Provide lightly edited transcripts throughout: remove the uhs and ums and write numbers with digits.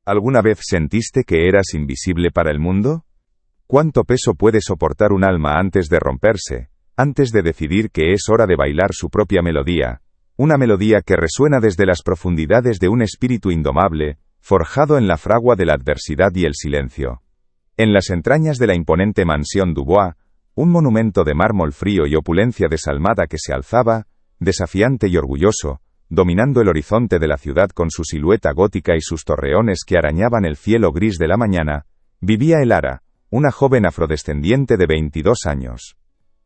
¿Alguna vez sentiste que eras invisible para el mundo? ¿Cuánto peso puede soportar un alma antes de romperse, antes de decidir que es hora de bailar su propia melodía? Una melodía que resuena desde las profundidades de un espíritu indomable, forjado en la fragua de la adversidad y el silencio. En las entrañas de la imponente mansión Dubois, un monumento de mármol frío y opulencia desalmada que se alzaba, desafiante y orgulloso, dominando el horizonte de la ciudad con su silueta gótica y sus torreones que arañaban el cielo gris de la mañana, vivía Elara, una joven afrodescendiente de 22 años.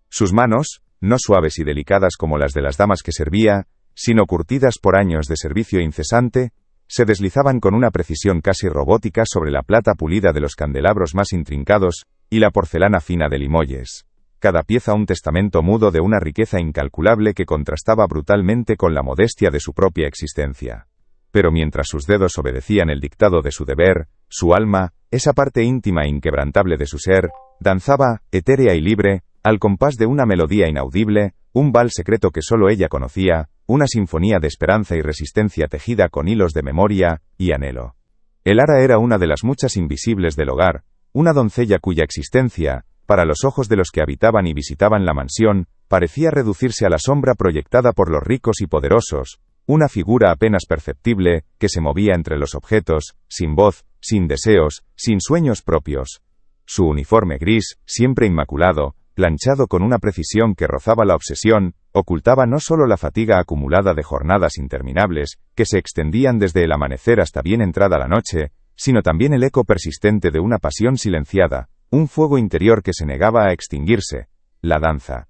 Sus manos, no suaves y delicadas como las de las damas que servía, sino curtidas por años de servicio incesante, se deslizaban con una precisión casi robótica sobre la plata pulida de los candelabros más intrincados y la porcelana fina de Limoges. Cada pieza un testamento mudo de una riqueza incalculable que contrastaba brutalmente con la modestia de su propia existencia. Pero mientras sus dedos obedecían el dictado de su deber, su alma, esa parte íntima e inquebrantable de su ser, danzaba, etérea y libre, al compás de una melodía inaudible, un vals secreto que solo ella conocía, una sinfonía de esperanza y resistencia tejida con hilos de memoria y anhelo. Elara era una de las muchas invisibles del hogar, una doncella cuya existencia, para los ojos de los que habitaban y visitaban la mansión, parecía reducirse a la sombra proyectada por los ricos y poderosos, una figura apenas perceptible, que se movía entre los objetos, sin voz, sin deseos, sin sueños propios. Su uniforme gris, siempre inmaculado, planchado con una precisión que rozaba la obsesión, ocultaba no solo la fatiga acumulada de jornadas interminables, que se extendían desde el amanecer hasta bien entrada la noche, sino también el eco persistente de una pasión silenciada, un fuego interior que se negaba a extinguirse, la danza.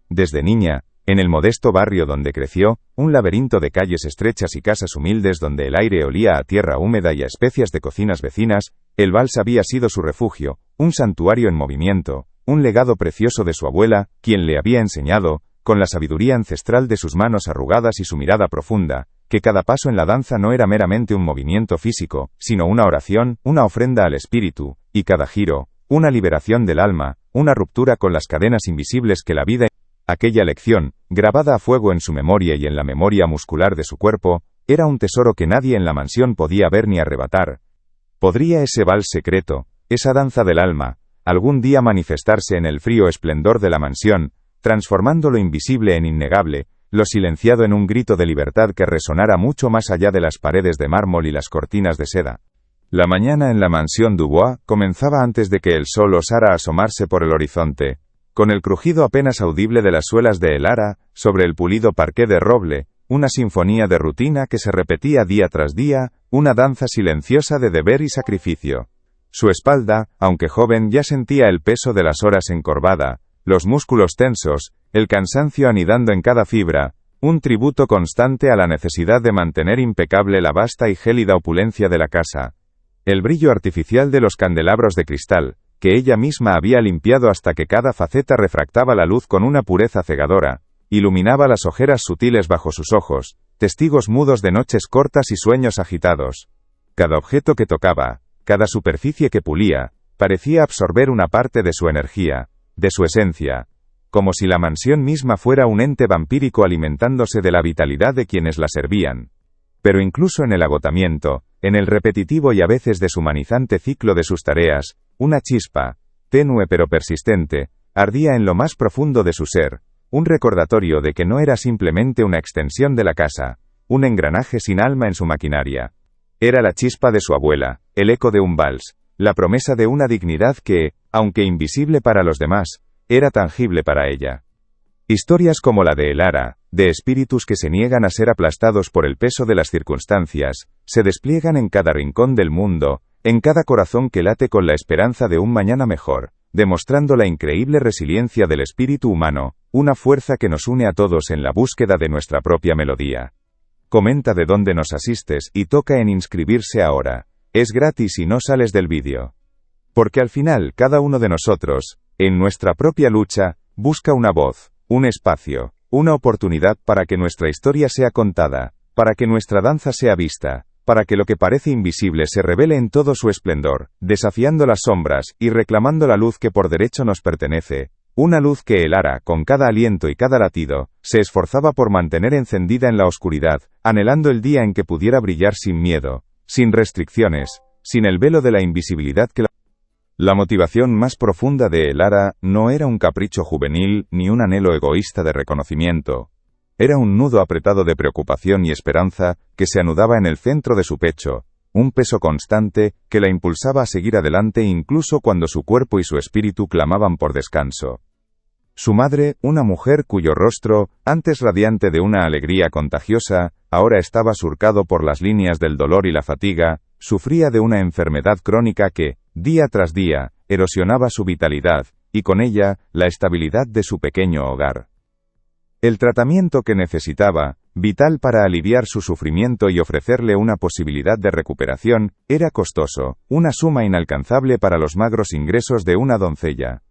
Desde niña, en el modesto barrio donde creció, un laberinto de calles estrechas y casas humildes donde el aire olía a tierra húmeda y a especias de cocinas vecinas, el vals había sido su refugio, un santuario en movimiento, un legado precioso de su abuela, quien le había enseñado, con la sabiduría ancestral de sus manos arrugadas y su mirada profunda, que cada paso en la danza no era meramente un movimiento físico, sino una oración, una ofrenda al espíritu, y cada giro, una liberación del alma, una ruptura con las cadenas invisibles que la vida. Aquella lección, grabada a fuego en su memoria y en la memoria muscular de su cuerpo, era un tesoro que nadie en la mansión podía ver ni arrebatar. ¿Podría ese vals secreto, esa danza del alma, algún día manifestarse en el frío esplendor de la mansión, transformando lo invisible en innegable, lo silenciado en un grito de libertad que resonara mucho más allá de las paredes de mármol y las cortinas de seda? La mañana en la mansión Dubois comenzaba antes de que el sol osara asomarse por el horizonte, con el crujido apenas audible de las suelas de Elara, sobre el pulido parqué de roble, una sinfonía de rutina que se repetía día tras día, una danza silenciosa de deber y sacrificio. Su espalda, aunque joven, ya sentía el peso de las horas encorvada, los músculos tensos, el cansancio anidando en cada fibra, un tributo constante a la necesidad de mantener impecable la vasta y gélida opulencia de la casa. El brillo artificial de los candelabros de cristal, que ella misma había limpiado hasta que cada faceta refractaba la luz con una pureza cegadora, iluminaba las ojeras sutiles bajo sus ojos, testigos mudos de noches cortas y sueños agitados. Cada objeto que tocaba, cada superficie que pulía, parecía absorber una parte de su energía, de su esencia, como si la mansión misma fuera un ente vampírico alimentándose de la vitalidad de quienes la servían. Pero incluso en el agotamiento, en el repetitivo y a veces deshumanizante ciclo de sus tareas, una chispa, tenue pero persistente, ardía en lo más profundo de su ser, un recordatorio de que no era simplemente una extensión de la casa, un engranaje sin alma en su maquinaria. Era la chispa de su abuela, el eco de un vals, la promesa de una dignidad que, aunque invisible para los demás, era tangible para ella. Historias como la de Elara, de espíritus que se niegan a ser aplastados por el peso de las circunstancias, se despliegan en cada rincón del mundo, en cada corazón que late con la esperanza de un mañana mejor, demostrando la increíble resiliencia del espíritu humano, una fuerza que nos une a todos en la búsqueda de nuestra propia melodía. Comenta de dónde nos asistes y toca en inscribirse ahora. Es gratis y no sales del vídeo. Porque al final cada uno de nosotros, en nuestra propia lucha, busca una voz, un espacio, una oportunidad para que nuestra historia sea contada, para que nuestra danza sea vista, para que lo que parece invisible se revele en todo su esplendor, desafiando las sombras y reclamando la luz que por derecho nos pertenece, una luz que Elara, con cada aliento y cada latido, se esforzaba por mantener encendida en la oscuridad, anhelando el día en que pudiera brillar sin miedo, sin restricciones, sin el velo de la invisibilidad que la motivación más profunda de Elara no era un capricho juvenil ni un anhelo egoísta de reconocimiento. Era un nudo apretado de preocupación y esperanza que se anudaba en el centro de su pecho, un peso constante que la impulsaba a seguir adelante incluso cuando su cuerpo y su espíritu clamaban por descanso. Su madre, una mujer cuyo rostro, antes radiante de una alegría contagiosa, ahora estaba surcado por las líneas del dolor y la fatiga, sufría de una enfermedad crónica que, día tras día, erosionaba su vitalidad, y con ella, la estabilidad de su pequeño hogar. El tratamiento que necesitaba, vital para aliviar su sufrimiento y ofrecerle una posibilidad de recuperación, era costoso, una suma inalcanzable para los magros ingresos de una doncella.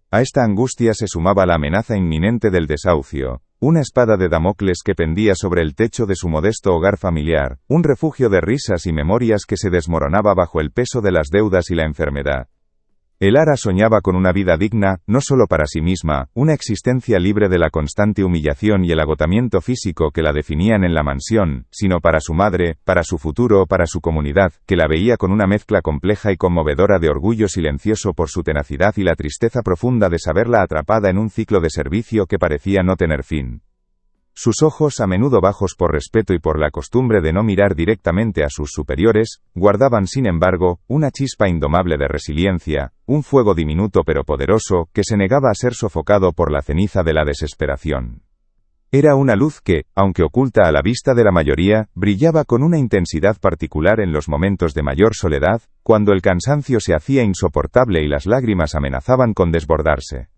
A esta angustia se sumaba la amenaza inminente del desahucio, una espada de Damocles que pendía sobre el techo de su modesto hogar familiar, un refugio de risas y memorias que se desmoronaba bajo el peso de las deudas y la enfermedad. Elara soñaba con una vida digna, no solo para sí misma, una existencia libre de la constante humillación y el agotamiento físico que la definían en la mansión, sino para su madre, para su futuro, para su comunidad, que la veía con una mezcla compleja y conmovedora de orgullo silencioso por su tenacidad y la tristeza profunda de saberla atrapada en un ciclo de servicio que parecía no tener fin. Sus ojos, a menudo bajos por respeto y por la costumbre de no mirar directamente a sus superiores, guardaban sin embargo, una chispa indomable de resiliencia, un fuego diminuto pero poderoso, que se negaba a ser sofocado por la ceniza de la desesperación. Era una luz que, aunque oculta a la vista de la mayoría, brillaba con una intensidad particular en los momentos de mayor soledad, cuando el cansancio se hacía insoportable y las lágrimas amenazaban con desbordarse.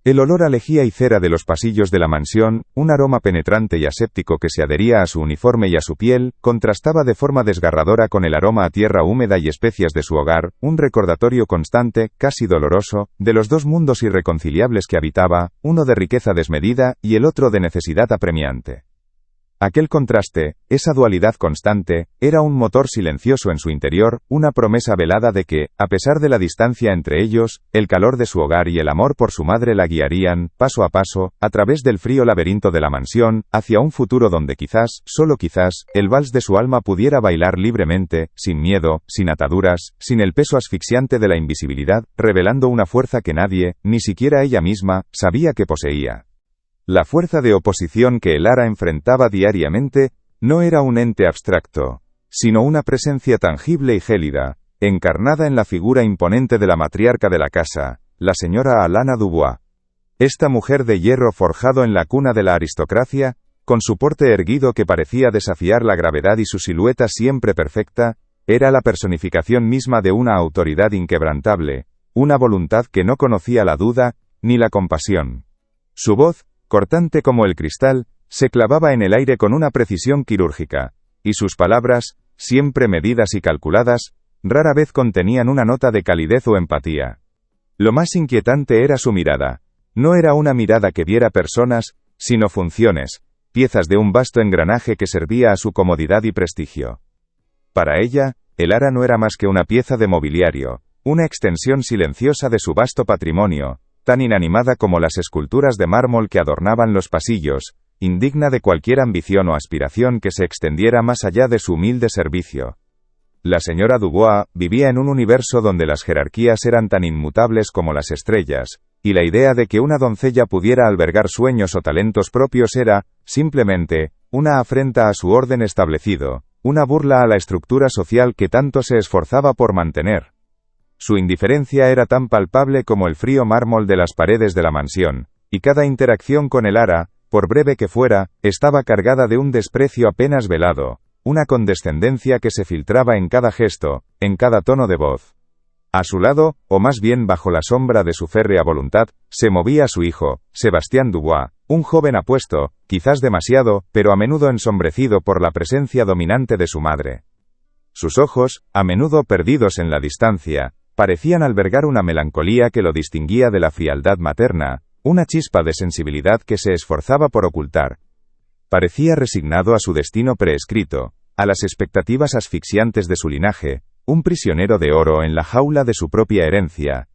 El olor a lejía y cera de los pasillos de la mansión, un aroma penetrante y aséptico que se adhería a su uniforme y a su piel, contrastaba de forma desgarradora con el aroma a tierra húmeda y especias de su hogar, un recordatorio constante, casi doloroso, de los dos mundos irreconciliables que habitaba, uno de riqueza desmedida y el otro de necesidad apremiante. Aquel contraste, esa dualidad constante, era un motor silencioso en su interior, una promesa velada de que, a pesar de la distancia entre ellos, el calor de su hogar y el amor por su madre la guiarían, paso a paso, a través del frío laberinto de la mansión, hacia un futuro donde quizás, solo quizás, el vals de su alma pudiera bailar libremente, sin miedo, sin ataduras, sin el peso asfixiante de la invisibilidad, revelando una fuerza que nadie, ni siquiera ella misma, sabía que poseía. La fuerza de oposición que Elara enfrentaba diariamente, no era un ente abstracto, sino una presencia tangible y gélida, encarnada en la figura imponente de la matriarca de la casa, la señora Alana Dubois. Esta mujer de hierro forjado en la cuna de la aristocracia, con su porte erguido que parecía desafiar la gravedad y su silueta siempre perfecta, era la personificación misma de una autoridad inquebrantable, una voluntad que no conocía la duda, ni la compasión. Su voz, cortante como el cristal, se clavaba en el aire con una precisión quirúrgica, y sus palabras, siempre medidas y calculadas, rara vez contenían una nota de calidez o empatía. Lo más inquietante era su mirada. No era una mirada que viera personas, sino funciones, piezas de un vasto engranaje que servía a su comodidad y prestigio. Para ella, Elara no era más que una pieza de mobiliario, una extensión silenciosa de su vasto patrimonio, tan inanimada como las esculturas de mármol que adornaban los pasillos, indigna de cualquier ambición o aspiración que se extendiera más allá de su humilde servicio. La señora Dubois vivía en un universo donde las jerarquías eran tan inmutables como las estrellas, y la idea de que una doncella pudiera albergar sueños o talentos propios era, simplemente, una afrenta a su orden establecido, una burla a la estructura social que tanto se esforzaba por mantener. Su indiferencia era tan palpable como el frío mármol de las paredes de la mansión, y cada interacción con Elara, por breve que fuera, estaba cargada de un desprecio apenas velado, una condescendencia que se filtraba en cada gesto, en cada tono de voz. A su lado, o más bien bajo la sombra de su férrea voluntad, se movía su hijo, Sebastián Dubois, un joven apuesto, quizás demasiado, pero a menudo ensombrecido por la presencia dominante de su madre. Sus ojos, a menudo perdidos en la distancia, parecían albergar una melancolía que lo distinguía de la frialdad materna, una chispa de sensibilidad que se esforzaba por ocultar. Parecía resignado a su destino preescrito, a las expectativas asfixiantes de su linaje, un prisionero de oro en la jaula de su propia herencia.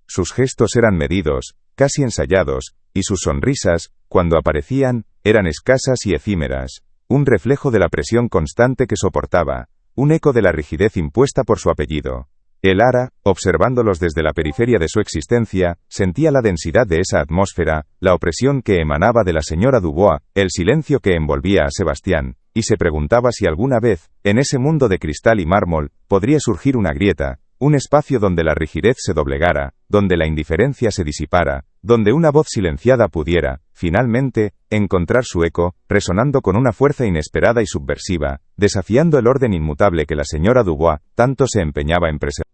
Sus gestos eran medidos, casi ensayados, y sus sonrisas, cuando aparecían, eran escasas y efímeras, un reflejo de la presión constante que soportaba, un eco de la rigidez impuesta por su apellido. Elara, observándolos desde la periferia de su existencia, sentía la densidad de esa atmósfera, la opresión que emanaba de la señora Dubois, el silencio que envolvía a Sebastián, y se preguntaba si alguna vez, en ese mundo de cristal y mármol, podría surgir una grieta, un espacio donde la rigidez se doblegara, donde la indiferencia se disipara, donde una voz silenciada pudiera, finalmente, encontrar su eco, resonando con una fuerza inesperada y subversiva, desafiando el orden inmutable que la señora Dubois tanto se empeñaba en preservar.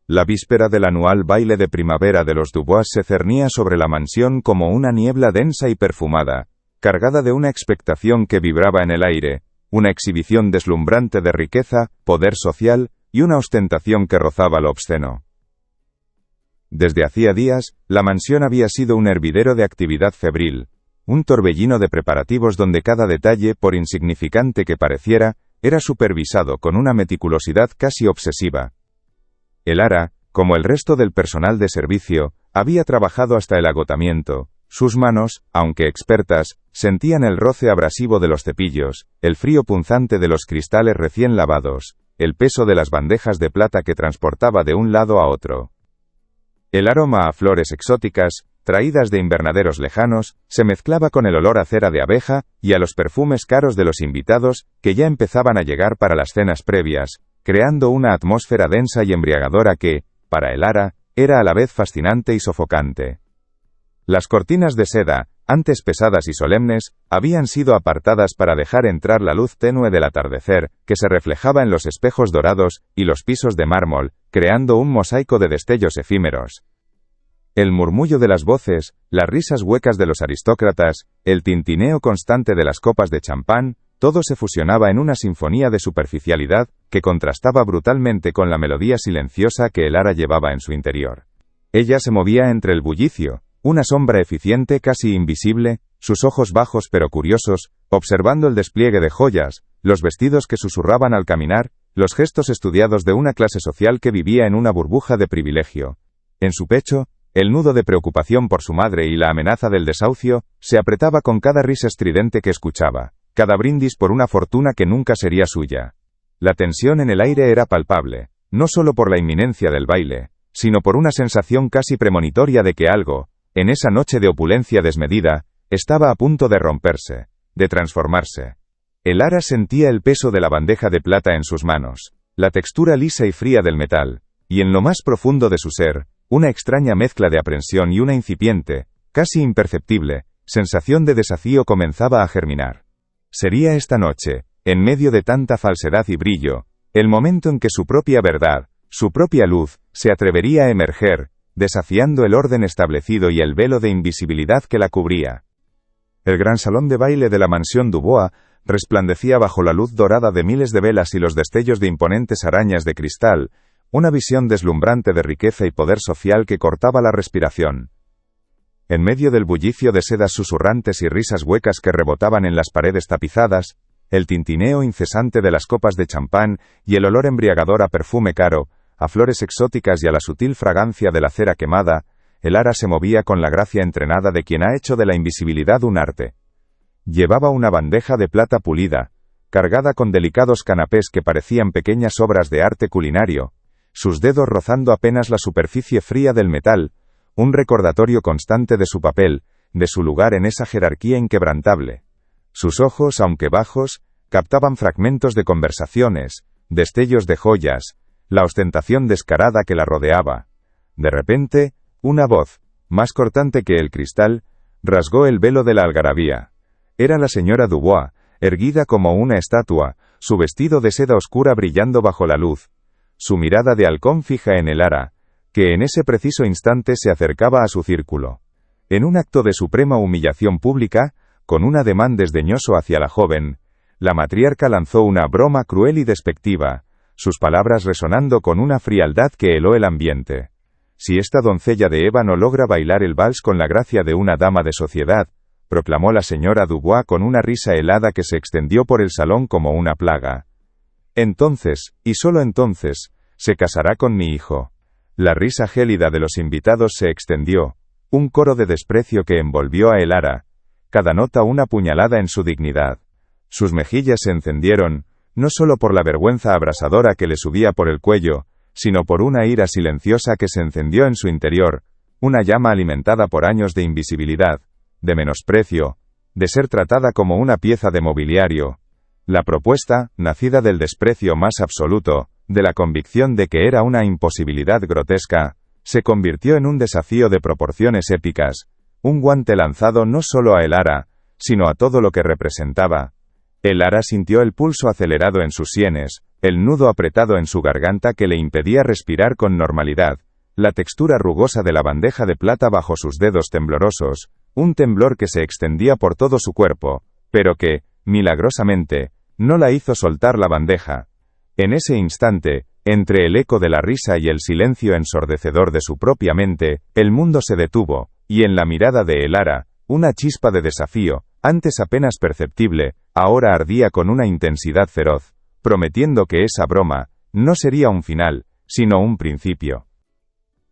La víspera del anual baile de primavera de los Dubois se cernía sobre la mansión como una niebla densa y perfumada, cargada de una expectación que vibraba en el aire, una exhibición deslumbrante de riqueza, poder social, y una ostentación que rozaba lo obsceno. Desde hacía días, la mansión había sido un hervidero de actividad febril, un torbellino de preparativos donde cada detalle, por insignificante que pareciera, era supervisado con una meticulosidad casi obsesiva. Elara, como el resto del personal de servicio, había trabajado hasta el agotamiento. Sus manos, aunque expertas, sentían el roce abrasivo de los cepillos, el frío punzante de los cristales recién lavados, el peso de las bandejas de plata que transportaba de un lado a otro. El aroma a flores exóticas, traídas de invernaderos lejanos, se mezclaba con el olor a cera de abeja y a los perfumes caros de los invitados que ya empezaban a llegar para las cenas previas, creando una atmósfera densa y embriagadora que, para Elara, era a la vez fascinante y sofocante. Las cortinas de seda, antes pesadas y solemnes, habían sido apartadas para dejar entrar la luz tenue del atardecer, que se reflejaba en los espejos dorados y los pisos de mármol, creando un mosaico de destellos efímeros. El murmullo de las voces, las risas huecas de los aristócratas, el tintineo constante de las copas de champán, todo se fusionaba en una sinfonía de superficialidad que contrastaba brutalmente con la melodía silenciosa que Elara llevaba en su interior. Ella se movía entre el bullicio, una sombra eficiente casi invisible, sus ojos bajos pero curiosos, observando el despliegue de joyas, los vestidos que susurraban al caminar, los gestos estudiados de una clase social que vivía en una burbuja de privilegio. En su pecho, el nudo de preocupación por su madre y la amenaza del desahucio, se apretaba con cada risa estridente que escuchaba, cada brindis por una fortuna que nunca sería suya. La tensión en el aire era palpable, no solo por la inminencia del baile, sino por una sensación casi premonitoria de que algo, en esa noche de opulencia desmedida, estaba a punto de romperse, de transformarse. Elara sentía el peso de la bandeja de plata en sus manos, la textura lisa y fría del metal, y en lo más profundo de su ser, una extraña mezcla de aprensión y una incipiente, casi imperceptible, sensación de desafío comenzaba a germinar. Sería esta noche, en medio de tanta falsedad y brillo, el momento en que su propia verdad, su propia luz, se atrevería a emerger, desafiando el orden establecido y el velo de invisibilidad que la cubría. El gran salón de baile de la mansión Dubois resplandecía bajo la luz dorada de miles de velas y los destellos de imponentes arañas de cristal, una visión deslumbrante de riqueza y poder social que cortaba la respiración. En medio del bullicio de sedas susurrantes y risas huecas que rebotaban en las paredes tapizadas, el tintineo incesante de las copas de champán y el olor embriagador a perfume caro, a flores exóticas y a la sutil fragancia de la cera quemada, Elara se movía con la gracia entrenada de quien ha hecho de la invisibilidad un arte. Llevaba una bandeja de plata pulida, cargada con delicados canapés que parecían pequeñas obras de arte culinario, sus dedos rozando apenas la superficie fría del metal, un recordatorio constante de su papel, de su lugar en esa jerarquía inquebrantable. Sus ojos, aunque bajos, captaban fragmentos de conversaciones, destellos de joyas, la ostentación descarada que la rodeaba. De repente, una voz, más cortante que el cristal, rasgó el velo de la algarabía. Era la señora Dubois, erguida como una estatua, su vestido de seda oscura brillando bajo la luz, su mirada de halcón fija en Elara, que en ese preciso instante se acercaba a su círculo. En un acto de suprema humillación pública, con un ademán desdeñoso hacia la joven, la matriarca lanzó una broma cruel y despectiva, sus palabras resonando con una frialdad que heló el ambiente. Si esta doncella de ébano logra bailar el vals con la gracia de una dama de sociedad, proclamó la señora Dubois con una risa helada que se extendió por el salón como una plaga. Entonces, y solo entonces, se casará con mi hijo. La risa gélida de los invitados se extendió, un coro de desprecio que envolvió a Elara, cada nota una puñalada en su dignidad. Sus mejillas se encendieron, no solo por la vergüenza abrasadora que le subía por el cuello, sino por una ira silenciosa que se encendió en su interior, una llama alimentada por años de invisibilidad, de menosprecio, de ser tratada como una pieza de mobiliario. La propuesta, nacida del desprecio más absoluto, de la convicción de que era una imposibilidad grotesca, se convirtió en un desafío de proporciones épicas, un guante lanzado no solo a Elara, sino a todo lo que representaba. Elara sintió el pulso acelerado en sus sienes, el nudo apretado en su garganta que le impedía respirar con normalidad, la textura rugosa de la bandeja de plata bajo sus dedos temblorosos, un temblor que se extendía por todo su cuerpo, pero que, milagrosamente, no la hizo soltar la bandeja. En ese instante, entre el eco de la risa y el silencio ensordecedor de su propia mente, el mundo se detuvo, y en la mirada de Elara, una chispa de desafío, antes apenas perceptible, ahora ardía con una intensidad feroz, prometiendo que esa broma no sería un final, sino un principio.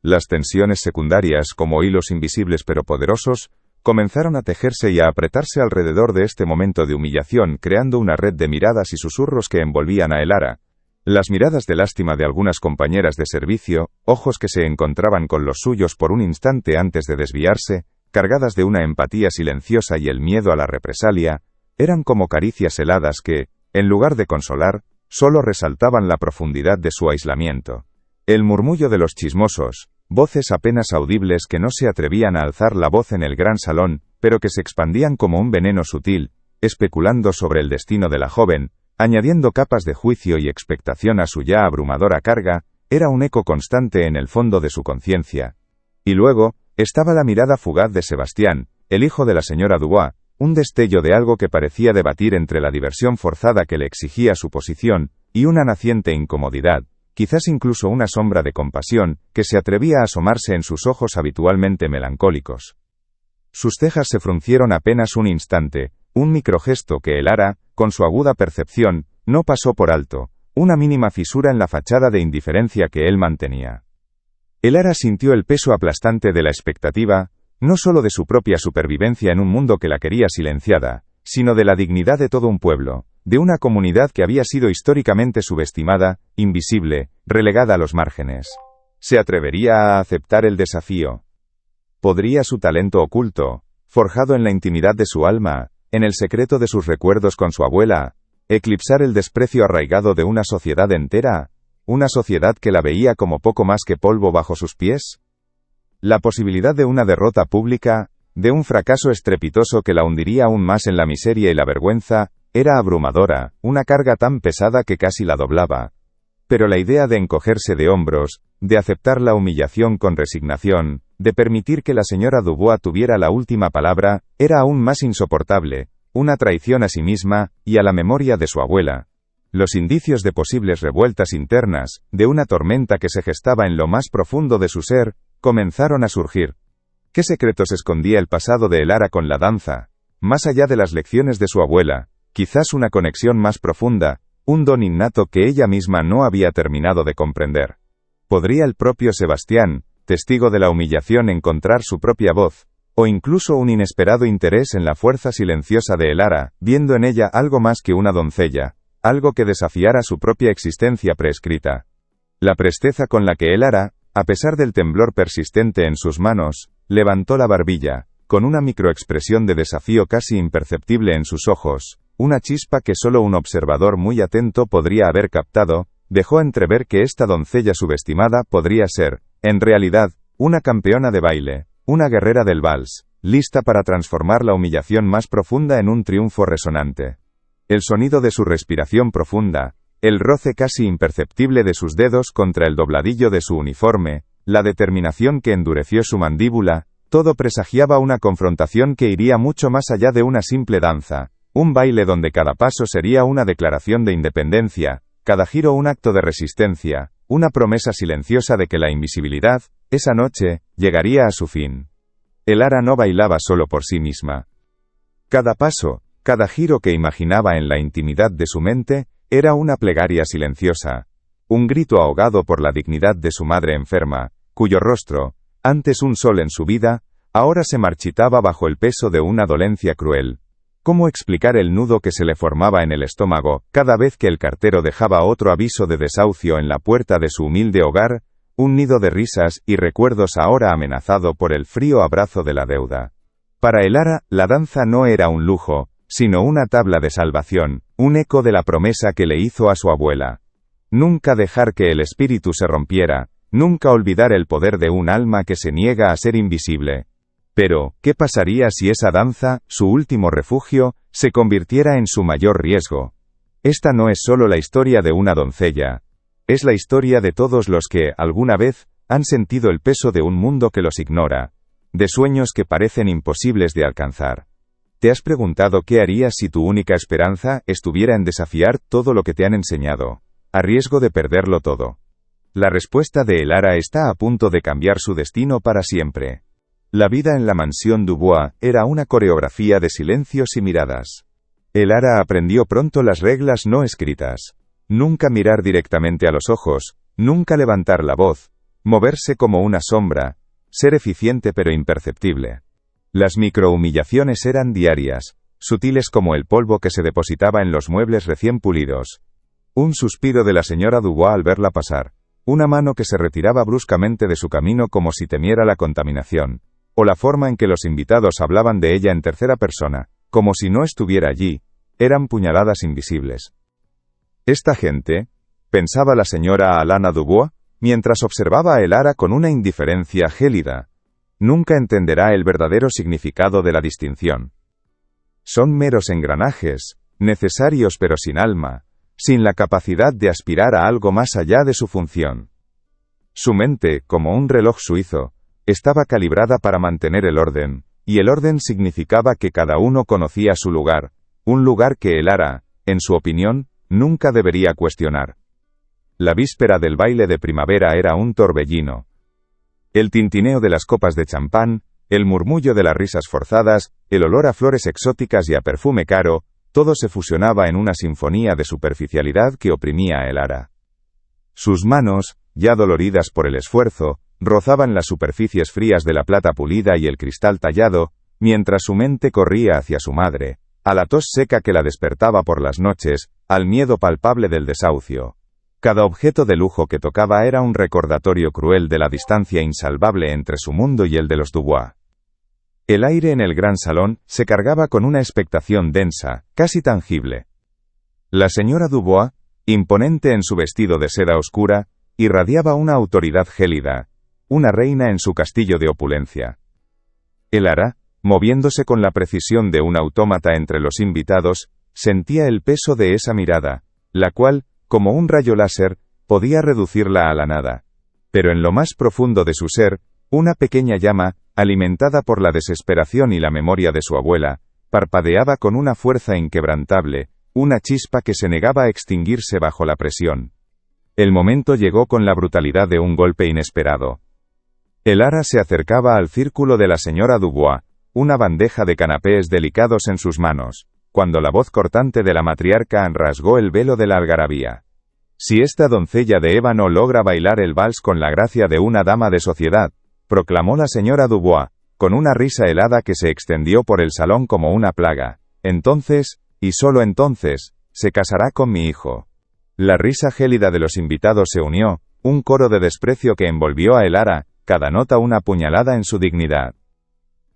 Las tensiones secundarias, como hilos invisibles pero poderosos, comenzaron a tejerse y a apretarse alrededor de este momento de humillación, creando una red de miradas y susurros que envolvían a Elara. Las miradas de lástima de algunas compañeras de servicio, ojos que se encontraban con los suyos por un instante antes de desviarse, cargadas de una empatía silenciosa y el miedo a la represalia, eran como caricias heladas que, en lugar de consolar, solo resaltaban la profundidad de su aislamiento. El murmullo de los chismosos, voces apenas audibles que no se atrevían a alzar la voz en el gran salón, pero que se expandían como un veneno sutil, especulando sobre el destino de la joven, añadiendo capas de juicio y expectación a su ya abrumadora carga, era un eco constante en el fondo de su conciencia. Y luego, estaba la mirada fugaz de Sebastián, el hijo de la señora Dubois, un destello de algo que parecía debatir entre la diversión forzada que le exigía su posición, y una naciente incomodidad, quizás incluso una sombra de compasión, que se atrevía a asomarse en sus ojos habitualmente melancólicos. Sus cejas se fruncieron apenas un instante, un microgesto que Elara, con su aguda percepción, no pasó por alto, una mínima fisura en la fachada de indiferencia que él mantenía. Elara sintió el peso aplastante de la expectativa, no solo de su propia supervivencia en un mundo que la quería silenciada, sino de la dignidad de todo un pueblo, de una comunidad que había sido históricamente subestimada, invisible, relegada a los márgenes. ¿Se atrevería a aceptar el desafío? ¿Podría su talento oculto, forjado en la intimidad de su alma, en el secreto de sus recuerdos con su abuela, eclipsar el desprecio arraigado de una sociedad entera? ¿Una sociedad que la veía como poco más que polvo bajo sus pies? La posibilidad de una derrota pública, de un fracaso estrepitoso que la hundiría aún más en la miseria y la vergüenza, era abrumadora, una carga tan pesada que casi la doblaba. Pero la idea de encogerse de hombros, de aceptar la humillación con resignación, de permitir que la señora Dubois tuviera la última palabra, era aún más insoportable, una traición a sí misma, y a la memoria de su abuela. Los indicios de posibles revueltas internas, de una tormenta que se gestaba en lo más profundo de su ser, comenzaron a surgir. ¿Qué secretos escondía el pasado de Elara con la danza? Más allá de las lecciones de su abuela, quizás una conexión más profunda, un don innato que ella misma no había terminado de comprender. ¿Podría el propio Sebastián, testigo de la humillación, encontrar su propia voz, o incluso un inesperado interés en la fuerza silenciosa de Elara, viendo en ella algo más que una doncella, algo que desafiara su propia existencia prescrita? La presteza con la que Elara, a pesar del temblor persistente en sus manos, levantó la barbilla, con una microexpresión de desafío casi imperceptible en sus ojos, una chispa que solo un observador muy atento podría haber captado, dejó entrever que esta doncella subestimada podría ser, en realidad, una campeona de baile, una guerrera del vals, lista para transformar la humillación más profunda en un triunfo resonante. El sonido de su respiración profunda, el roce casi imperceptible de sus dedos contra el dobladillo de su uniforme, la determinación que endureció su mandíbula, todo presagiaba una confrontación que iría mucho más allá de una simple danza, un baile donde cada paso sería una declaración de independencia, cada giro un acto de resistencia, una promesa silenciosa de que la invisibilidad, esa noche, llegaría a su fin. Elara no bailaba solo por sí misma. Cada paso, cada giro que imaginaba en la intimidad de su mente, era una plegaria silenciosa, un grito ahogado por la dignidad de su madre enferma, cuyo rostro, antes un sol en su vida, ahora se marchitaba bajo el peso de una dolencia cruel. ¿Cómo explicar el nudo que se le formaba en el estómago cada vez que el cartero dejaba otro aviso de desahucio en la puerta de su humilde hogar? Un nido de risas y recuerdos ahora amenazado por el frío abrazo de la deuda. Para Elara, la danza no era un lujo, sino una tabla de salvación, un eco de la promesa que le hizo a su abuela. Nunca dejar que el espíritu se rompiera, nunca olvidar el poder de un alma que se niega a ser invisible. Pero, ¿qué pasaría si esa danza, su último refugio, se convirtiera en su mayor riesgo? Esta no es solo la historia de una doncella. Es la historia de todos los que, alguna vez, han sentido el peso de un mundo que los ignora, de sueños que parecen imposibles de alcanzar. ¿Te has preguntado qué harías si tu única esperanza estuviera en desafiar todo lo que te han enseñado, a riesgo de perderlo todo? La respuesta de Elara está a punto de cambiar su destino para siempre. La vida en la mansión Dubois era una coreografía de silencios y miradas. Elara aprendió pronto las reglas no escritas. Nunca mirar directamente a los ojos, nunca levantar la voz, moverse como una sombra, ser eficiente pero imperceptible. Las microhumillaciones eran diarias, sutiles como el polvo que se depositaba en los muebles recién pulidos. Un suspiro de la señora Dubois al verla pasar, una mano que se retiraba bruscamente de su camino como si temiera la contaminación, o la forma en que los invitados hablaban de ella en tercera persona, como si no estuviera allí, eran puñaladas invisibles. Esta gente, pensaba la señora Alana Dubois, mientras observaba a Elara con una indiferencia gélida, nunca entenderá el verdadero significado de la distinción. Son meros engranajes, necesarios pero sin alma, sin la capacidad de aspirar a algo más allá de su función. Su mente, como un reloj suizo, estaba calibrada para mantener el orden, y el orden significaba que cada uno conocía su lugar, un lugar que Elara, en su opinión, nunca debería cuestionar. La víspera del baile de primavera era un torbellino. El tintineo de las copas de champán, el murmullo de las risas forzadas, el olor a flores exóticas y a perfume caro, todo se fusionaba en una sinfonía de superficialidad que oprimía a Elara. Sus manos, ya doloridas por el esfuerzo, rozaban las superficies frías de la plata pulida y el cristal tallado, mientras su mente corría hacia su madre, a la tos seca que la despertaba por las noches, al miedo palpable del desahucio. Cada objeto de lujo que tocaba era un recordatorio cruel de la distancia insalvable entre su mundo y el de los Dubois. El aire en el gran salón se cargaba con una expectación densa, casi tangible. La señora Dubois, imponente en su vestido de seda oscura, irradiaba una autoridad gélida, una reina en su castillo de opulencia. Elara, moviéndose con la precisión de un autómata entre los invitados, sentía el peso de esa mirada, la cual, como un rayo láser, podía reducirla a la nada. Pero en lo más profundo de su ser, una pequeña llama, alimentada por la desesperación y la memoria de su abuela, parpadeaba con una fuerza inquebrantable, una chispa que se negaba a extinguirse bajo la presión. El momento llegó con la brutalidad de un golpe inesperado. Elara se acercaba al círculo de la señora Dubois, una bandeja de canapés delicados en sus manos, cuando la voz cortante de la matriarca rasgó el velo de la algarabía. Si esta doncella de ébano logra bailar el vals con la gracia de una dama de sociedad, proclamó la señora Dubois, con una risa helada que se extendió por el salón como una plaga, entonces, y solo entonces, se casará con mi hijo. La risa gélida de los invitados se unió, un coro de desprecio que envolvió a Elara, cada nota una puñalada en su dignidad.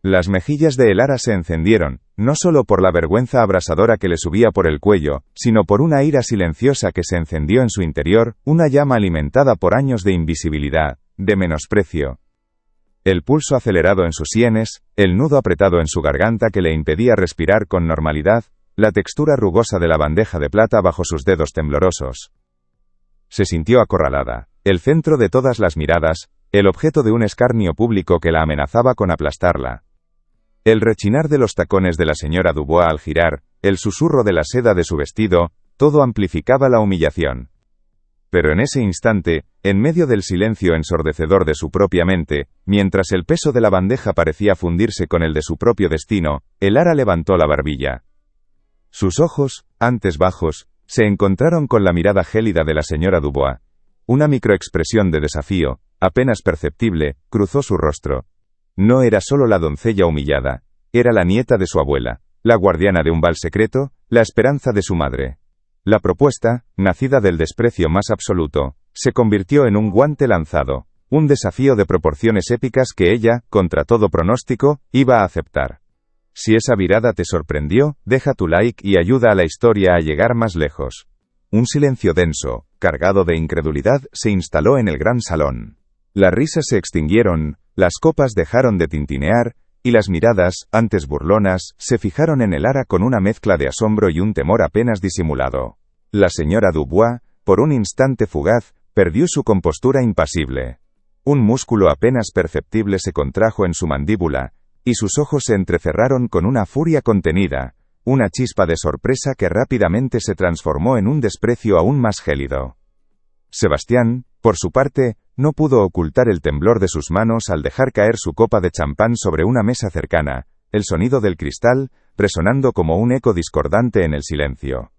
Las mejillas de Elara se encendieron, no solo por la vergüenza abrasadora que le subía por el cuello, sino por una ira silenciosa que se encendió en su interior, una llama alimentada por años de invisibilidad, de menosprecio. El pulso acelerado en sus sienes, el nudo apretado en su garganta que le impedía respirar con normalidad, la textura rugosa de la bandeja de plata bajo sus dedos temblorosos. Se sintió acorralada, el centro de todas las miradas, el objeto de un escarnio público que la amenazaba con aplastarla. El rechinar de los tacones de la señora Dubois al girar, el susurro de la seda de su vestido, todo amplificaba la humillación. Pero en ese instante, en medio del silencio ensordecedor de su propia mente, mientras el peso de la bandeja parecía fundirse con el de su propio destino, Elara levantó la barbilla. Sus ojos, antes bajos, se encontraron con la mirada gélida de la señora Dubois. Una microexpresión de desafío, apenas perceptible, cruzó su rostro. No era solo la doncella humillada, era la nieta de su abuela, La guardiana de un vals secreto, la esperanza de su madre. La propuesta, nacida del desprecio más absoluto, se convirtió en un guante lanzado, un desafío de proporciones épicas que ella, contra todo pronóstico, iba a aceptar. Si esa virada te sorprendió, deja tu like y ayuda a la historia a llegar más lejos. Un silencio denso, cargado de incredulidad, se instaló en el gran salón. Las risas se extinguieron, las copas dejaron de tintinear, y las miradas, antes burlonas, se fijaron en Elara con una mezcla de asombro y un temor apenas disimulado. La señora Dubois, por un instante fugaz, perdió su compostura impasible. Un músculo apenas perceptible se contrajo en su mandíbula, y sus ojos se entrecerraron con una furia contenida, una chispa de sorpresa que rápidamente se transformó en un desprecio aún más gélido. Sebastián, por su parte, no pudo ocultar el temblor de sus manos al dejar caer su copa de champán sobre una mesa cercana, el sonido del cristal, resonando como un eco discordante en el silencio.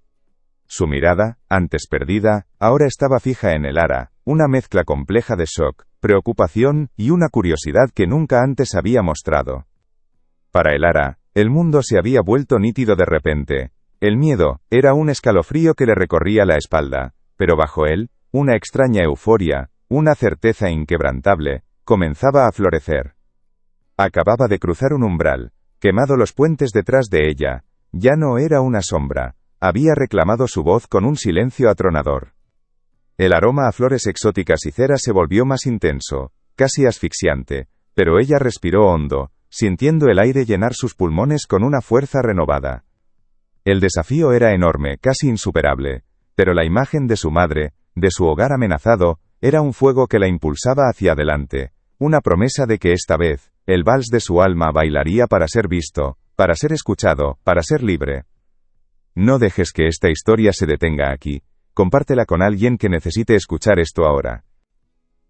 Su mirada, antes perdida, ahora estaba fija en Elara, una mezcla compleja de shock, preocupación y una curiosidad que nunca antes había mostrado. Para Elara, el mundo se había vuelto nítido de repente. El miedo era un escalofrío que le recorría la espalda, pero bajo él, una extraña euforia, una certeza inquebrantable, comenzaba a florecer. Acababa de cruzar un umbral, quemado los puentes detrás de ella, ya no era una sombra, había reclamado su voz con un silencio atronador. El aroma a flores exóticas y cera se volvió más intenso, casi asfixiante, pero ella respiró hondo, sintiendo el aire llenar sus pulmones con una fuerza renovada. El desafío era enorme, casi insuperable, pero la imagen de su madre, de su hogar amenazado, era un fuego que la impulsaba hacia adelante, una promesa de que esta vez, el vals de su alma bailaría para ser visto, para ser escuchado, para ser libre. No dejes que esta historia se detenga aquí, compártela con alguien que necesite escuchar esto ahora.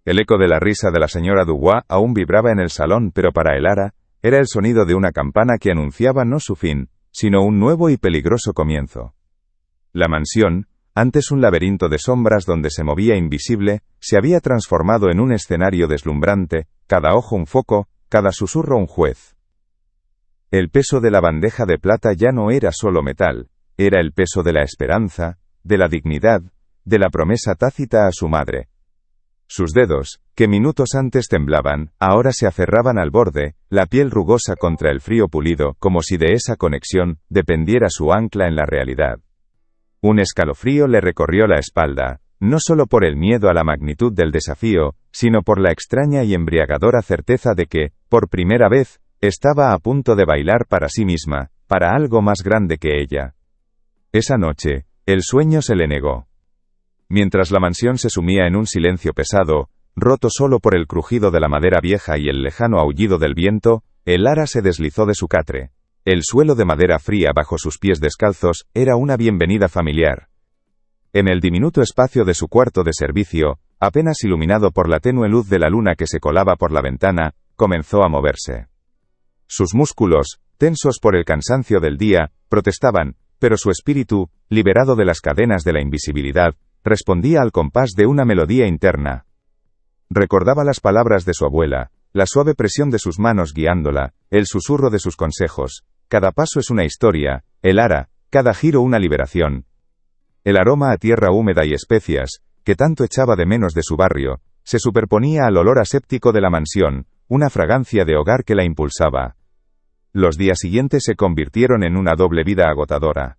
El eco de la risa de la señora Dubois aún vibraba en el salón, pero para Elara, era el sonido de una campana que anunciaba no su fin, sino un nuevo y peligroso comienzo. La mansión, antes un laberinto de sombras donde se movía invisible, se había transformado en un escenario deslumbrante, cada ojo un foco, cada susurro un juez. El peso de la bandeja de plata ya no era solo metal, era el peso de la esperanza, de la dignidad, de la promesa tácita a su madre. Sus dedos, que minutos antes temblaban, ahora se aferraban al borde, la piel rugosa contra el frío pulido, como si de esa conexión dependiera su ancla en la realidad. Un escalofrío le recorrió la espalda, no solo por el miedo a la magnitud del desafío, sino por la extraña y embriagadora certeza de que, por primera vez, estaba a punto de bailar para sí misma, para algo más grande que ella. Esa noche, el sueño se le negó. Mientras la mansión se sumía en un silencio pesado, roto solo por el crujido de la madera vieja y el lejano aullido del viento, Elara se deslizó de su catre. El suelo de madera fría bajo sus pies descalzos era una bienvenida familiar. En el diminuto espacio de su cuarto de servicio, apenas iluminado por la tenue luz de la luna que se colaba por la ventana, comenzó a moverse. Sus músculos, tensos por el cansancio del día, protestaban, pero su espíritu, liberado de las cadenas de la invisibilidad, respondía al compás de una melodía interna. Recordaba las palabras de su abuela, la suave presión de sus manos guiándola, el susurro de sus consejos. Cada paso es una historia, Elara, cada giro una liberación. El aroma a tierra húmeda y especias, que tanto echaba de menos de su barrio, se superponía al olor aséptico de la mansión, una fragancia de hogar que la impulsaba. Los días siguientes se convirtieron en una doble vida agotadora.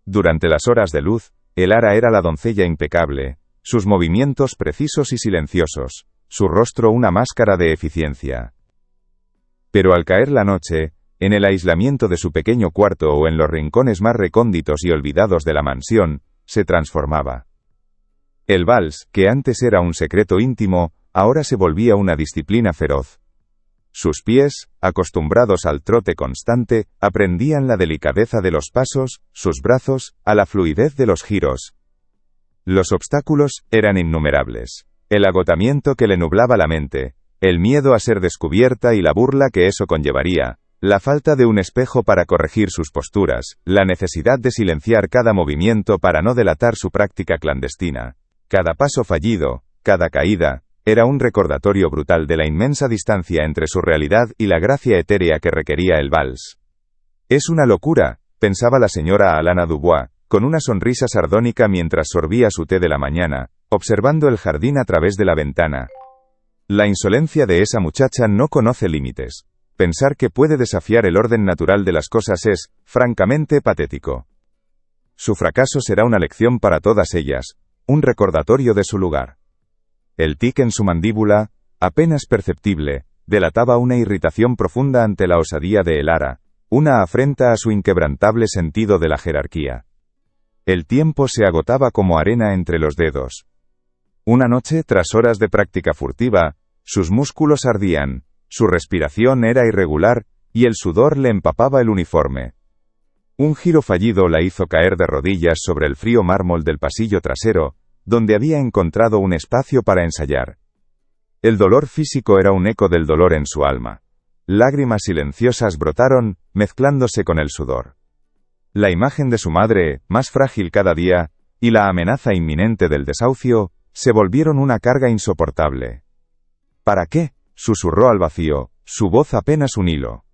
Durante las horas de luz, Elara era la doncella impecable, sus movimientos precisos y silenciosos, su rostro una máscara de eficiencia. Pero al caer la noche, en el aislamiento de su pequeño cuarto o en los rincones más recónditos y olvidados de la mansión, se transformaba. El vals, que antes era un secreto íntimo, ahora se volvía una disciplina feroz. Sus pies, acostumbrados al trote constante, aprendían la delicadeza de los pasos, sus brazos, a la fluidez de los giros. Los obstáculos eran innumerables. El agotamiento que le nublaba la mente, el miedo a ser descubierta y la burla que eso conllevaría, la falta de un espejo para corregir sus posturas, la necesidad de silenciar cada movimiento para no delatar su práctica clandestina. Cada paso fallido, cada caída, era un recordatorio brutal de la inmensa distancia entre su realidad y la gracia etérea que requería el vals. Es una locura, pensaba la señora Alana Dubois, con una sonrisa sardónica mientras sorbía su té de la mañana, observando el jardín a través de la ventana. La insolencia de esa muchacha no conoce límites. Pensar que puede desafiar el orden natural de las cosas es, francamente, patético. Su fracaso será una lección para todas ellas, un recordatorio de su lugar. El tic en su mandíbula, apenas perceptible, delataba una irritación profunda ante la osadía de Elara, una afrenta a su inquebrantable sentido de la jerarquía. El tiempo se agotaba como arena entre los dedos. Una noche, tras horas de práctica furtiva, sus músculos ardían, su respiración era irregular, y el sudor le empapaba el uniforme. Un giro fallido la hizo caer de rodillas sobre el frío mármol del pasillo trasero, donde había encontrado un espacio para ensayar. El dolor físico era un eco del dolor en su alma. Lágrimas silenciosas brotaron, mezclándose con el sudor. La imagen de su madre, más frágil cada día, y la amenaza inminente del desahucio, se volvieron una carga insoportable. ¿Para qué?, susurró al vacío, su voz apenas un hilo.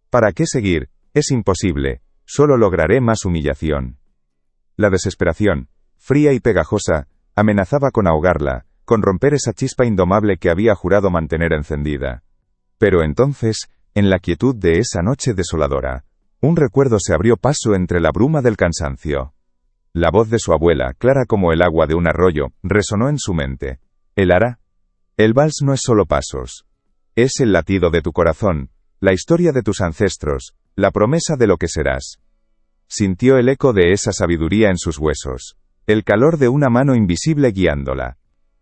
¿Para qué seguir? Es imposible, solo lograré más humillación. La desesperación, fría y pegajosa, amenazaba con ahogarla, con romper esa chispa indomable que había jurado mantener encendida. Pero entonces, en la quietud de esa noche desoladora, un recuerdo se abrió paso entre la bruma del cansancio. La voz de su abuela, clara como el agua de un arroyo, resonó en su mente. «Elara, el vals no es solo pasos. Es el latido de tu corazón, la historia de tus ancestros, la promesa de lo que serás». Sintió el eco de esa sabiduría en sus huesos, el calor de una mano invisible guiándola.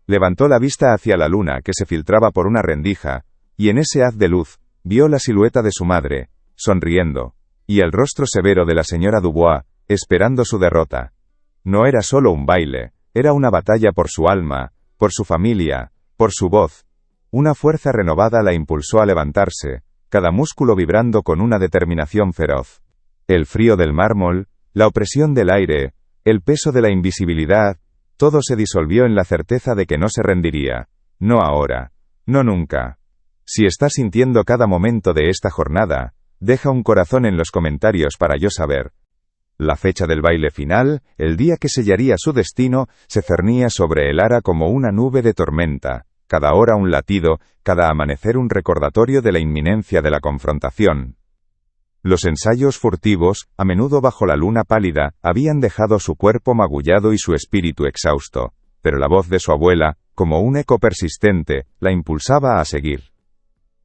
Levantó la vista hacia la luna que se filtraba por una rendija, y en ese haz de luz, vio la silueta de su madre, sonriendo, y el rostro severo de la señora Dubois, esperando su derrota. No era solo un baile, era una batalla por su alma, por su familia, por su voz. Una fuerza renovada la impulsó a levantarse, cada músculo vibrando con una determinación feroz. El frío del mármol, la opresión del aire, el peso de la invisibilidad, todo se disolvió en la certeza de que no se rendiría. No ahora, no nunca. Si estás sintiendo cada momento de esta jornada, deja un corazón en los comentarios para yo saber. La fecha del baile final, el día que sellaría su destino, se cernía sobre Elara como una nube de tormenta, cada hora un latido, cada amanecer un recordatorio de la inminencia de la confrontación. Los ensayos furtivos, a menudo bajo la luna pálida, habían dejado su cuerpo magullado y su espíritu exhausto, pero la voz de su abuela, como un eco persistente, la impulsaba a seguir.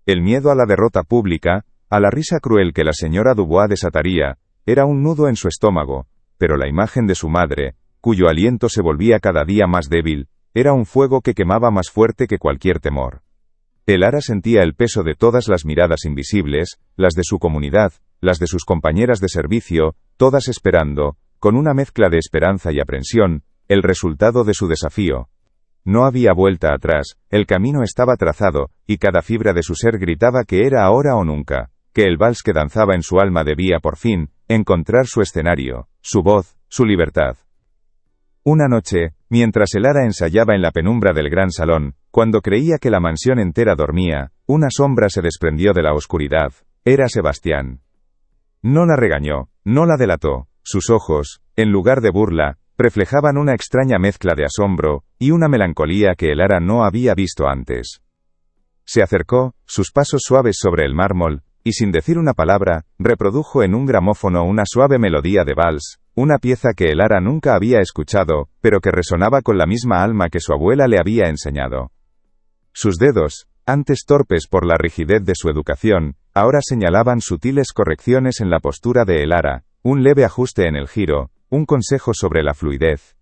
El miedo a la derrota pública, a la risa cruel que la señora Dubois desataría, era un nudo en su estómago, pero la imagen de su madre, cuyo aliento se volvía cada día más débil, era un fuego que quemaba más fuerte que cualquier temor. Elara sentía el peso de todas las miradas invisibles, las de su comunidad, las de sus compañeras de servicio, todas esperando, con una mezcla de esperanza y aprensión, el resultado de su desafío. No había vuelta atrás, el camino estaba trazado, y cada fibra de su ser gritaba que era ahora o nunca, que el vals que danzaba en su alma debía por fin encontrar su escenario, su voz, su libertad. Una noche, mientras Elara ensayaba en la penumbra del gran salón, cuando creía que la mansión entera dormía, una sombra se desprendió de la oscuridad. Era Sebastián. No la regañó, no la delató. Sus ojos, en lugar de burla, reflejaban una extraña mezcla de asombro y una melancolía que Elara no había visto antes. Se acercó, sus pasos suaves sobre el mármol, y sin decir una palabra, reprodujo en un gramófono una suave melodía de vals, una pieza que Elara nunca había escuchado, pero que resonaba con la misma alma que su abuela le había enseñado. Sus dedos, antes torpes por la rigidez de su educación, ahora señalaban sutiles correcciones en la postura de Elara, un leve ajuste en el giro, un consejo sobre la fluidez.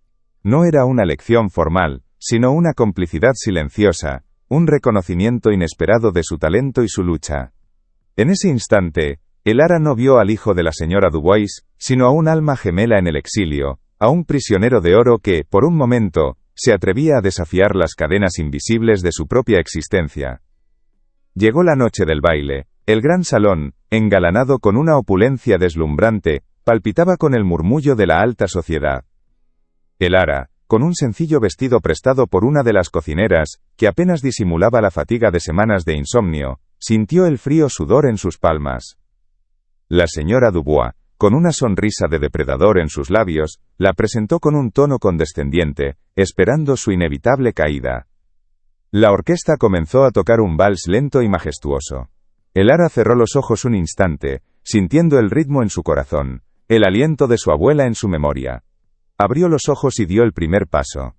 No era una lección formal, sino una complicidad silenciosa, un reconocimiento inesperado de su talento y su lucha. En ese instante, Elara no vio al hijo de la señora Dubois, sino a un alma gemela en el exilio, a un prisionero de oro que, por un momento, se atrevía a desafiar las cadenas invisibles de su propia existencia. Llegó la noche del baile. El gran salón, engalanado con una opulencia deslumbrante, palpitaba con el murmullo de la alta sociedad. Elara, con un sencillo vestido prestado por una de las cocineras, que apenas disimulaba la fatiga de semanas de insomnio, sintió el frío sudor en sus palmas. La señora Dubois, con una sonrisa de depredador en sus labios, la presentó con un tono condescendiente, esperando su inevitable caída. La orquesta comenzó a tocar un vals lento y majestuoso. Elara cerró los ojos un instante, sintiendo el ritmo en su corazón, el aliento de su abuela en su memoria. Abrió los ojos y dio el primer paso.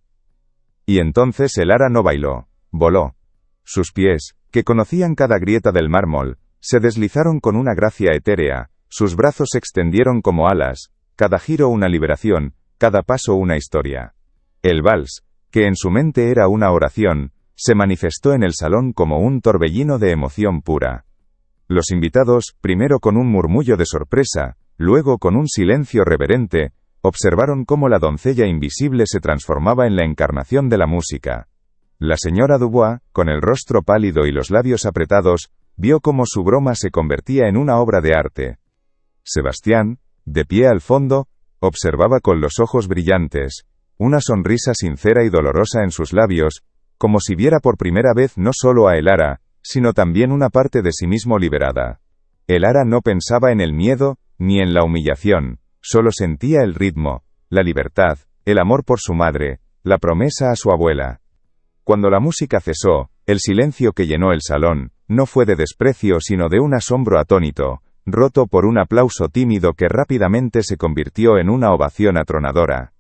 Y entonces Elara no bailó, voló. Sus pies, que conocían cada grieta del mármol, se deslizaron con una gracia etérea, sus brazos se extendieron como alas, cada giro una liberación, cada paso una historia. El vals, que en su mente era una oración, se manifestó en el salón como un torbellino de emoción pura. Los invitados, primero con un murmullo de sorpresa, luego con un silencio reverente, observaron cómo la doncella invisible se transformaba en la encarnación de la música. La señora Dubois, con el rostro pálido y los labios apretados, vio cómo su broma se convertía en una obra de arte. Sebastián, de pie al fondo, observaba con los ojos brillantes, una sonrisa sincera y dolorosa en sus labios, como si viera por primera vez no solo a Elara, sino también una parte de sí mismo liberada. Elara no pensaba en el miedo, ni en la humillación, solo sentía el ritmo, la libertad, el amor por su madre, la promesa a su abuela. Cuando la música cesó, el silencio que llenó el salón, no fue de desprecio sino de un asombro atónito, roto por un aplauso tímido que rápidamente se convirtió en una ovación atronadora.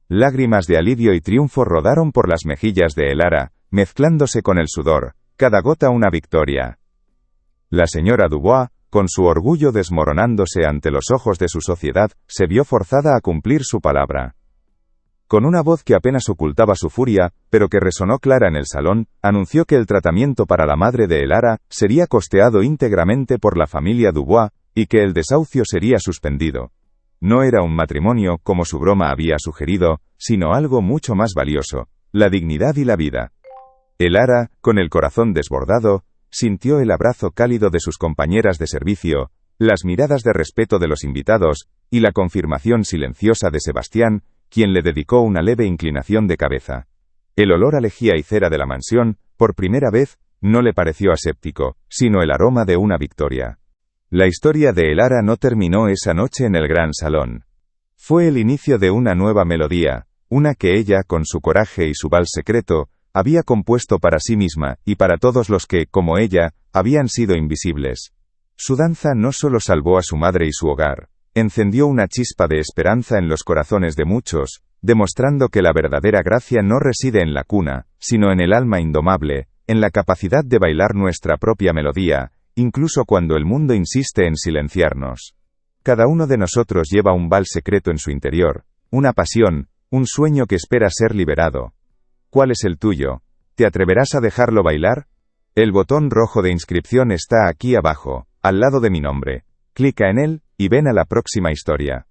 Lágrimas de alivio y triunfo rodaron por las mejillas de Elara, mezclándose con el sudor, cada gota una victoria. La señora Dubois, con su orgullo desmoronándose ante los ojos de su sociedad, se vio forzada a cumplir su palabra. Con una voz que apenas ocultaba su furia, pero que resonó clara en el salón, anunció que el tratamiento para la madre de Elara sería costeado íntegramente por la familia Dubois, y que el desahucio sería suspendido. No era un matrimonio, como su broma había sugerido, sino algo mucho más valioso, la dignidad y la vida. Elara, con el corazón desbordado, sintió el abrazo cálido de sus compañeras de servicio, las miradas de respeto de los invitados, y la confirmación silenciosa de Sebastián, quien le dedicó una leve inclinación de cabeza. El olor a lejía y cera de la mansión, por primera vez, no le pareció aséptico, sino el aroma de una victoria. La historia de Elara no terminó esa noche en el gran salón. Fue el inicio de una nueva melodía, una que ella, con su coraje y su vals secreto, había compuesto para sí misma, y para todos los que, como ella, habían sido invisibles. Su danza no solo salvó a su madre y su hogar, encendió una chispa de esperanza en los corazones de muchos, demostrando que la verdadera gracia no reside en la cuna, sino en el alma indomable, en la capacidad de bailar nuestra propia melodía, incluso cuando el mundo insiste en silenciarnos. Cada uno de nosotros lleva un vals secreto en su interior, una pasión, un sueño que espera ser liberado. ¿Cuál es el tuyo? ¿Te atreverás a dejarlo bailar? El botón rojo de inscripción está aquí abajo, al lado de mi nombre. Clica en él, y ven a la próxima historia.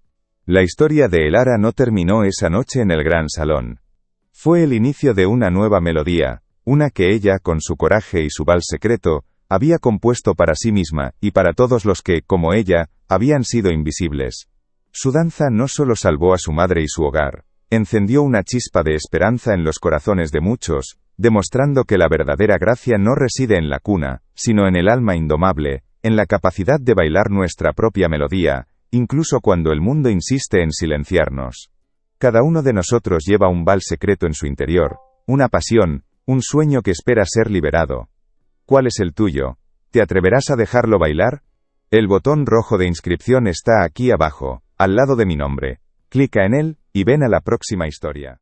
La historia de Elara no terminó esa noche en el gran salón. Fue el inicio de una nueva melodía, una que ella, con su coraje y su vals secreto, había compuesto para sí misma, y para todos los que, como ella, habían sido invisibles. Su danza no solo salvó a su madre y su hogar, encendió una chispa de esperanza en los corazones de muchos, demostrando que la verdadera gracia no reside en la cuna, sino en el alma indomable, en la capacidad de bailar nuestra propia melodía, incluso cuando el mundo insiste en silenciarnos. Cada uno de nosotros lleva un vals secreto en su interior, una pasión, un sueño que espera ser liberado. ¿Cuál es el tuyo? ¿Te atreverás a dejarlo bailar? El botón rojo de inscripción está aquí abajo, al lado de mi nombre. Clica en él, y ven a la próxima historia.